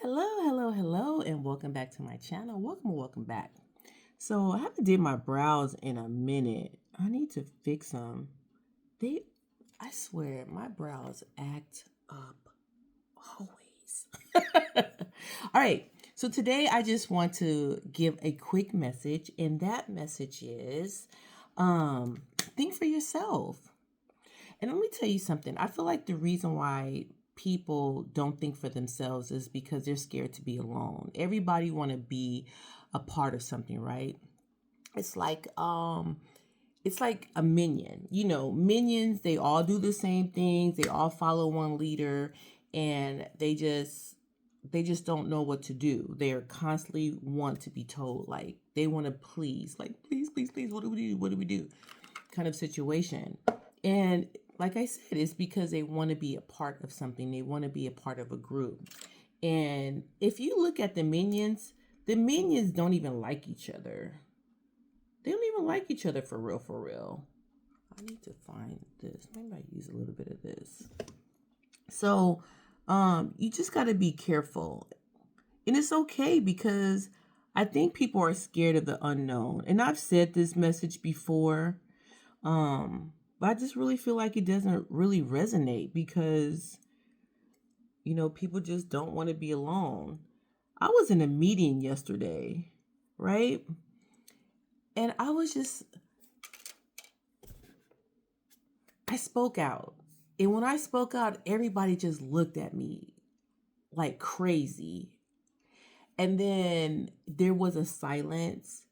Hello, and welcome back to my channel. Welcome back. So I haven't did my brows in a minute. I need to fix them. They, I swear, my brows act up always. All right. So today I just want to give a quick message, and that message is, think for yourself. And let me tell you something. I feel like the reason why people don't think for themselves is because they're scared to be alone. Everybody want to be a part of something, right? It's like it's like a minion. Minions, they all do the same things. They all follow one leader and they just don't know what to do. They're constantly want to be told, like they want to please, like please, what do we do? What do we do? Kind of situation. And like I said, it's because they want to be a part of something. They want to be a part of a group. And if you look at the minions don't even like each other. They don't even like each other for real, for real. I need to find this. Maybe I use a little bit of this. So, you just got to be careful. And it's okay because I think people are scared of the unknown. And I've said this message before. But I just really feel like it doesn't really resonate because, people just don't want to be alone. I was in a meeting yesterday, right? And I spoke out. And when I spoke out, everybody just looked at me like crazy. And then there was a silence.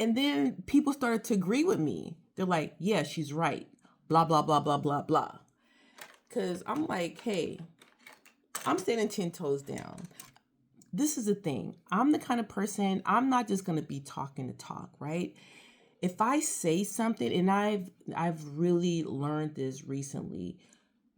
And then people started to agree with me. They're like, yeah, she's right. Blah, blah, blah, blah, blah, blah. Because I'm like, hey, I'm standing 10 toes down. This is the thing. I'm the kind of person, I'm not just going to be talking to talk, right? If I say something, and I've really learned this recently,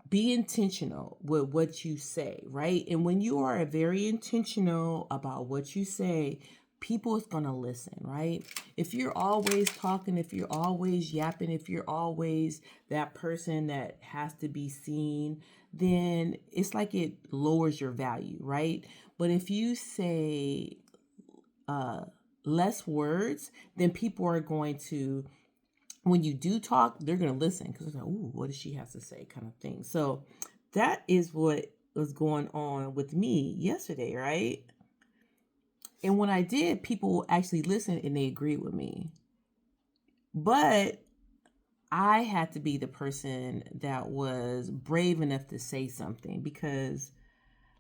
be intentional with what you say, right? And when you are very intentional about what you say, people is going to listen, right? If you're always talking, if you're always yapping, if you're always that person that has to be seen, then it's like it lowers your value, right? But if you say less words, then people are going to, when you do talk, they're going to listen because they're like, ooh, what does she have to say, kind of thing. So that is what was going on with me yesterday, right? And when I did, people actually listened and they agreed with me. But I had to be the person that was brave enough to say something because,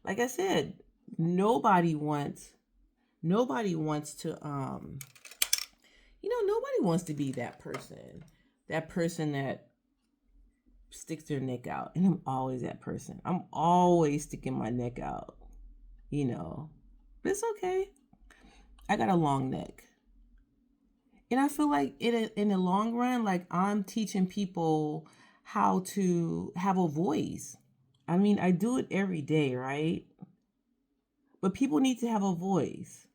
like I said, nobody wants to nobody wants to be that person. That person that sticks their neck out. And I'm always that person. I'm always sticking my neck out, you know. But it's okay. I got a long neck. And I feel like in the long run, like I'm teaching people how to have a voice. I mean, I do it every day, right? But people need to have a voice.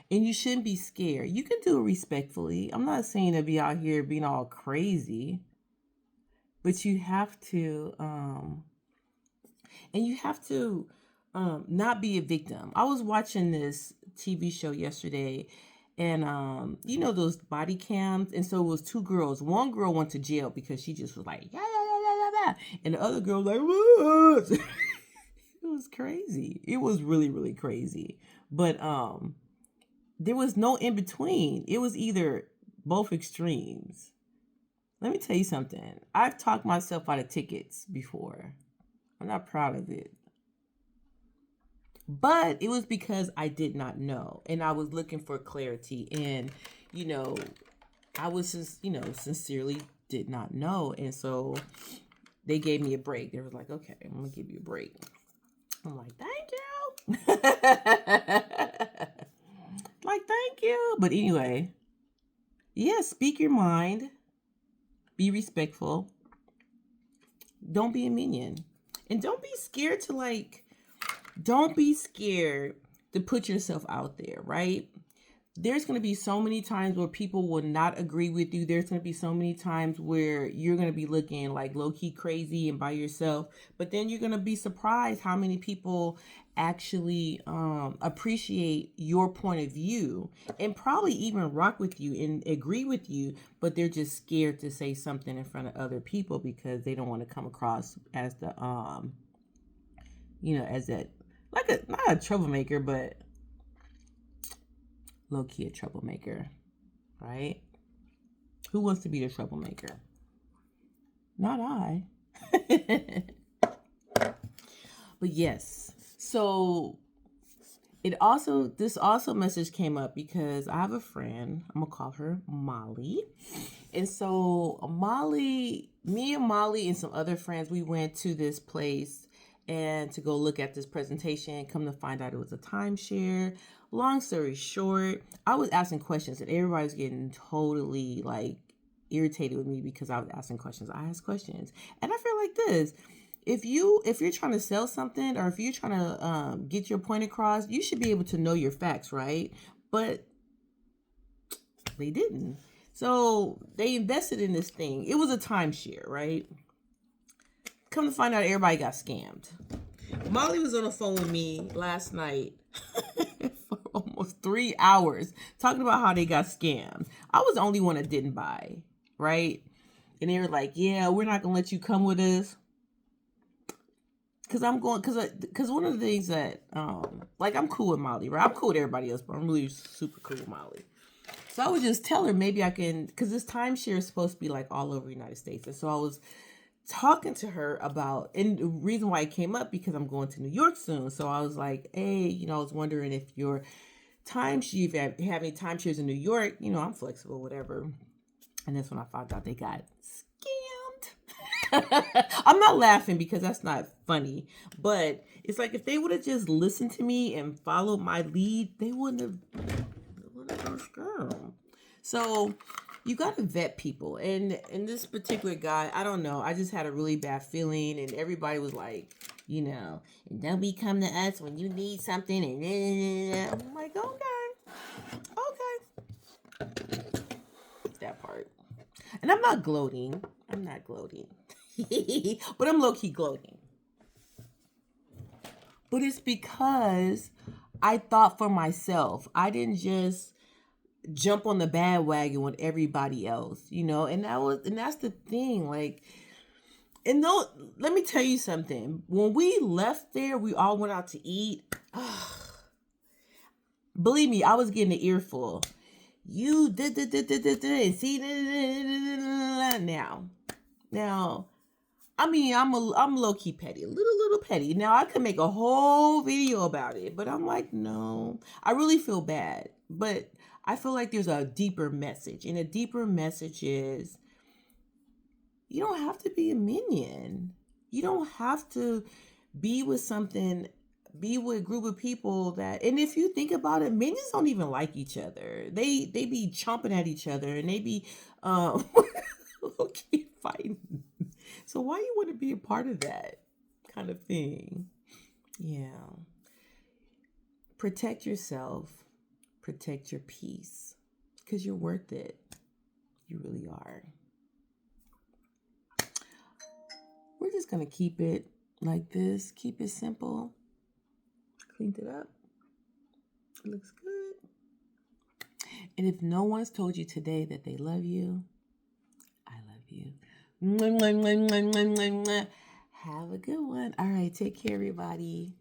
And you shouldn't be scared. You can do it respectfully. I'm not saying to be out here being all crazy, but you have to, and you have to not be a victim. I was watching this TV show yesterday, and those body cams, and so it was two girls. One girl went to jail because she just was like, yeah, yeah, yeah, yeah, yeah, yeah. And the other girl was like, what? It was crazy. It was really, really crazy. But there was no in between. It was either both extremes. Let me tell you something. I've talked myself out of tickets before. I'm not proud of it. But it was because I did not know. And I was looking for clarity. And, you know, I was just, sincerely did not know. And so they gave me a break. They were like, okay, I'm going to give you a break. I'm like, thank you. Like, thank you. But anyway, yeah, speak your mind. Be respectful. Don't be a minion. And don't be scared to put yourself out there, right? there's going to be so many times where people will not agree with you. There's going to be so many times where you're going to be looking like low-key crazy and by yourself. But then you're going to be surprised how many people actually appreciate your point of view and probably even rock with you and agree with you, but they're just scared to say something in front of other people because they don't want to come across as the as that, like a, not a troublemaker, but low-key a troublemaker, right? Who wants to be the troublemaker? Not I. But yes, so this also message came up because I have a friend, I'm gonna call her Molly. And so me and Molly and some other friends, we went to this place and to go look at this presentation. Come to find out it was a timeshare. Long story short, I was asking questions and everybody was getting totally like irritated with me because I was asking questions. I asked questions. And I feel like this. If you're trying to sell something or if you're trying to get your point across, you should be able to know your facts, right? But they didn't. So they invested in this thing. It was a timeshare, right? Come to find out, everybody got scammed. Molly was on the phone with me last night for almost 3 hours talking about how they got scammed. I was the only one that didn't buy, right? And they were like, "Yeah, we're not gonna let you come with us." Cause one of the things that like I'm cool with Molly, right? I'm cool with everybody else, but I'm really super cool with Molly. So I would just tell her maybe I can, because this timeshare is supposed to be like all over the United States. And so I was talking to her about, and the reason why it came up because I'm going to New York soon. So I was like, hey, I was wondering if your timeshare, if you have any timeshares in New York, I'm flexible, whatever. And that's when I found out they got scammed. I'm not laughing because that's not funny, but it's like if they would have just listened to me and followed my lead, they wouldn't have been scammed. So you got to vet people. And this particular guy, I don't know. I just had a really bad feeling. And everybody was like, don't be come to us when you need something. And I'm like, okay. That part. And I'm not gloating. But I'm low-key gloating. But it's because I thought for myself. I didn't just jump on the bandwagon with everybody else, and that's the thing. Like, and no, let me tell you something. When we left there, we all went out to eat. Believe me, I was getting an earful. You did and see now. I mean, I'm low key petty, a little petty. Now I could make a whole video about it, but I'm like, no, I really feel bad. But I feel like there's a deeper message, and a deeper message is you don't have to be a minion. You don't have to be with a group of people that, and if you think about it, minions don't even like each other. They be chomping at each other, and they be okay, fighting. So why you want to be a part of that kind of thing? Yeah. Protect yourself. Protect your peace. Because you're worth it. You really are. We're just going to keep it like this. Keep it simple. Cleaned it up. It looks good. And if no one's told you today that they love you, I love you. Have a good one. All right. Take care, everybody.